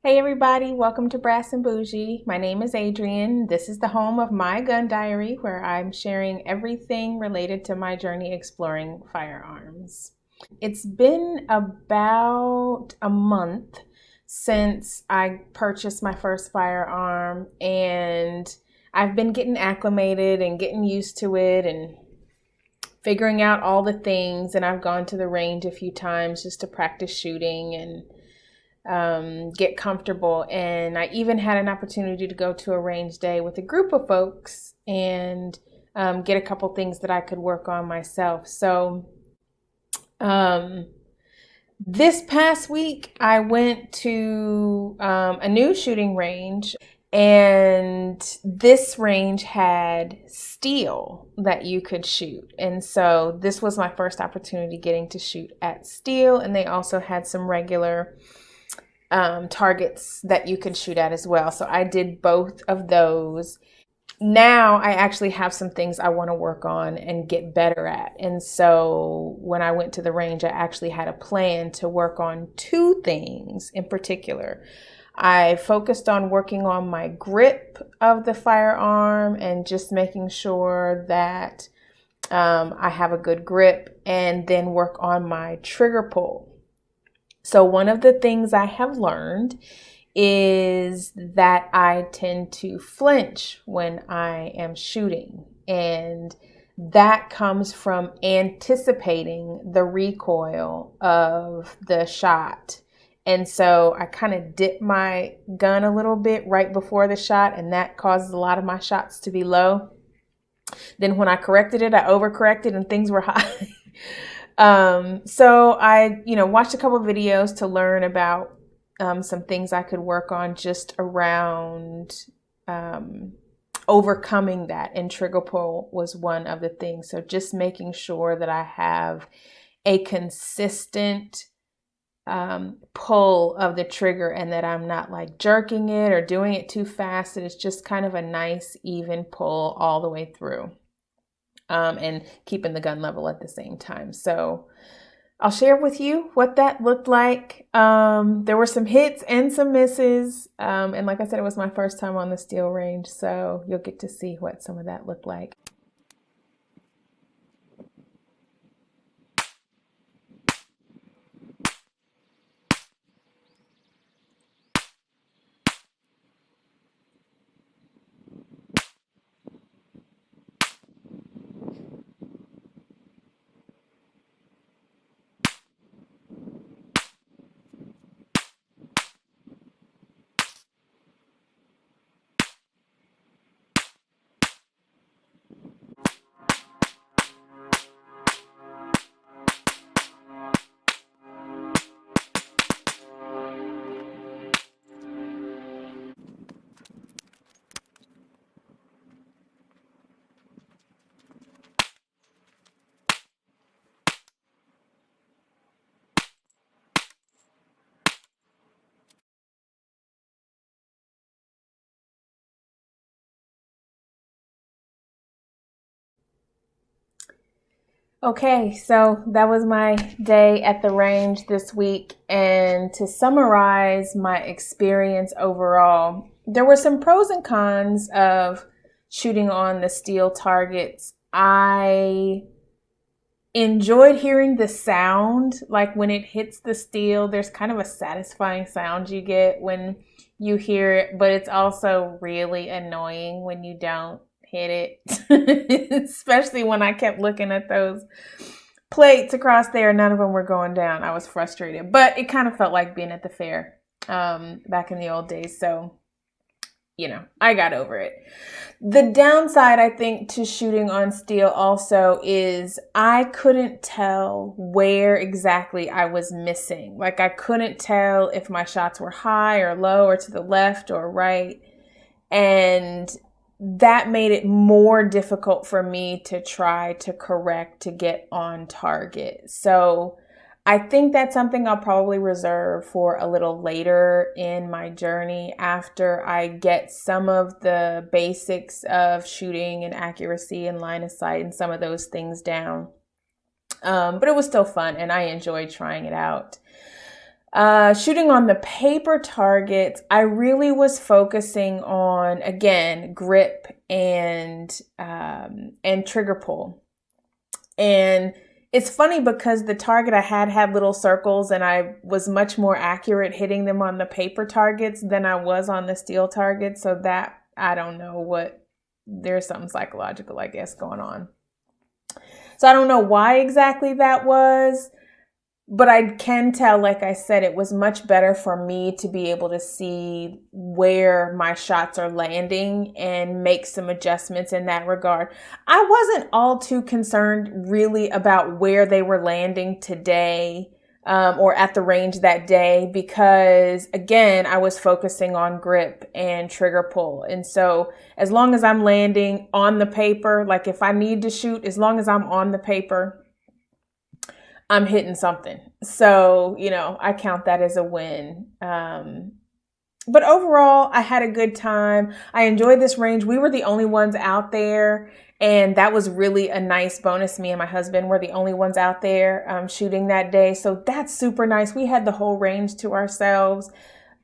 Hey everybody, welcome to Brass and Bougie. My name is Adrienne. This is the home of my gun diary where I'm sharing everything related to my journey exploring firearms. It's been about a month since I purchased my first firearm, and I've been getting acclimated and getting used to it and figuring out all the things. And I've gone to the range a few times just to practice shooting and get comfortable. And I even had an opportunity to go to a range day with a group of folks and get a couple things that I could work on myself. So this past week, I went to a new shooting range, and this range had steel that you could shoot. And so this was my first opportunity getting to shoot at steel, and they also had some regular targets that you could shoot at as well. So I did both of those. Now I actually have some things I want to work on and get better at. And so when I went to the range, I actually had a plan to work on two things in particular. I focused on working on my grip of the firearm and just making sure that I have a good grip, and then work on my trigger pull. So one of the things I have learned is that I tend to flinch when I am shooting. And that comes from anticipating the recoil of the shot. And so I kind of dip my gun a little bit right before the shot, and that causes a lot of my shots to be low. Then when I corrected it, I overcorrected and things were high. So I, watched a couple of videos to learn about some things I could work on just around overcoming that. And trigger pull was one of the things. So just making sure that I have a consistent pull of the trigger, and that I'm not like jerking it or doing it too fast. That it's just kind of a nice, even pull all the way through. And keeping the gun level at the same time. So I'll share with you what that looked like. There were some hits and some misses. And like I said, it was my first time on the steel range, so you'll get to see what some of that looked like. Okay, so that was my day at the range this week. And to summarize my experience overall, there were some pros and cons of shooting on the steel targets. I enjoyed hearing the sound, like when it hits the steel, there's kind of a satisfying sound you get when you hear it, but it's also really annoying when you don't hit it, especially when I kept looking at those plates across there. None of them were going down. I was frustrated, but it kind of felt like being at the fair back in the old days. So, I got over it. The downside, I think, to shooting on steel also is I couldn't tell where exactly I was missing. Like, I couldn't tell if my shots were high or low or to the left or right. And that made it more difficult for me to try to correct to get on target. So I think that's something I'll probably reserve for a little later in my journey, after I get some of the basics of shooting and accuracy and line of sight and some of those things down. But it was still fun, and I enjoyed trying it out. Shooting on the paper targets, I really was focusing on, again, grip and trigger pull. And it's funny because the target I had little circles, and I was much more accurate hitting them on the paper targets than I was on the steel targets. So that, I don't know what, there's something psychological, I guess, going on. So I don't know why exactly that was. But I can tell, like I said, it was much better for me to be able to see where my shots are landing and make some adjustments in that regard. I wasn't all too concerned really about where they were landing today, or at the range that day, because again, I was focusing on grip and trigger pull. And so as long as I'm landing on the paper, like if I need to shoot, as long as I'm on the paper, I'm hitting something. So, I count that as a win. But overall, I had a good time. I enjoyed this range. We were the only ones out there, and that was really a nice bonus. Me and my husband were the only ones out there shooting that day. So that's super nice. We had the whole range to ourselves.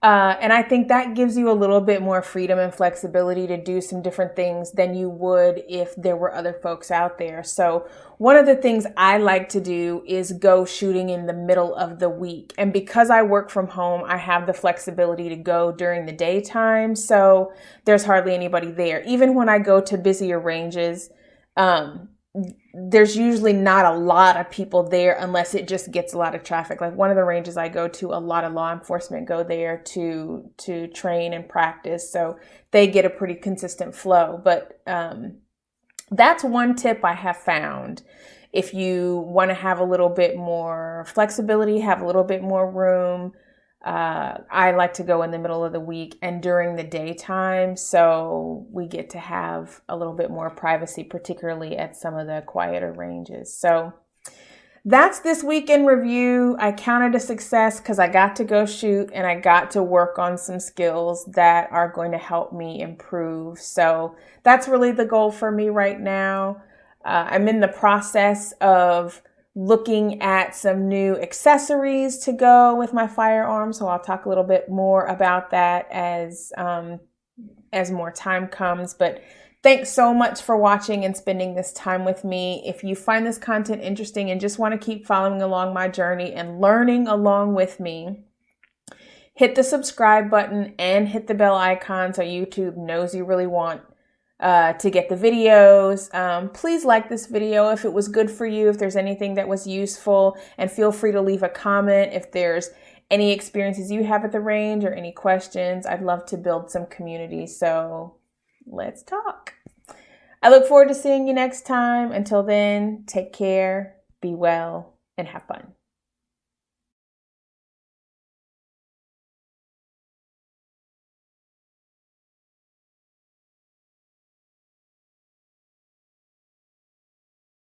And I think that gives you a little bit more freedom and flexibility to do some different things than you would if there were other folks out there. So one of the things I like to do is go shooting in the middle of the week. And because I work from home, I have the flexibility to go during the daytime. So there's hardly anybody there. Even when I go to busier ranges, there's usually not a lot of people there unless it just gets a lot of traffic. Like one of the ranges I go to, a lot of law enforcement go there to train and practice. So they get a pretty consistent flow. But that's one tip I have found. If you want to have a little bit more flexibility, have a little bit more room, I like to go in the middle of the week and during the daytime, so we get to have a little bit more privacy, particularly at some of the quieter ranges. So that's this week in review. I counted a success because I got to go shoot and I got to work on some skills that are going to help me improve. So that's really the goal for me right now. I'm in the process of looking at some new accessories to go with my firearm. So I'll talk a little bit more about that as more time comes. But thanks so much for watching and spending this time with me. If you find this content interesting and just want to keep following along my journey and learning along with me, hit the subscribe button and hit the bell icon so YouTube knows you really want to get the videos. Please like this video if it was good for you, if there's anything that was useful, and feel free to leave a comment if there's any experiences you have at the range or any questions. I'd love to build some community, so let's talk. I look forward to seeing you next time. Until then, take care, be well, and have fun.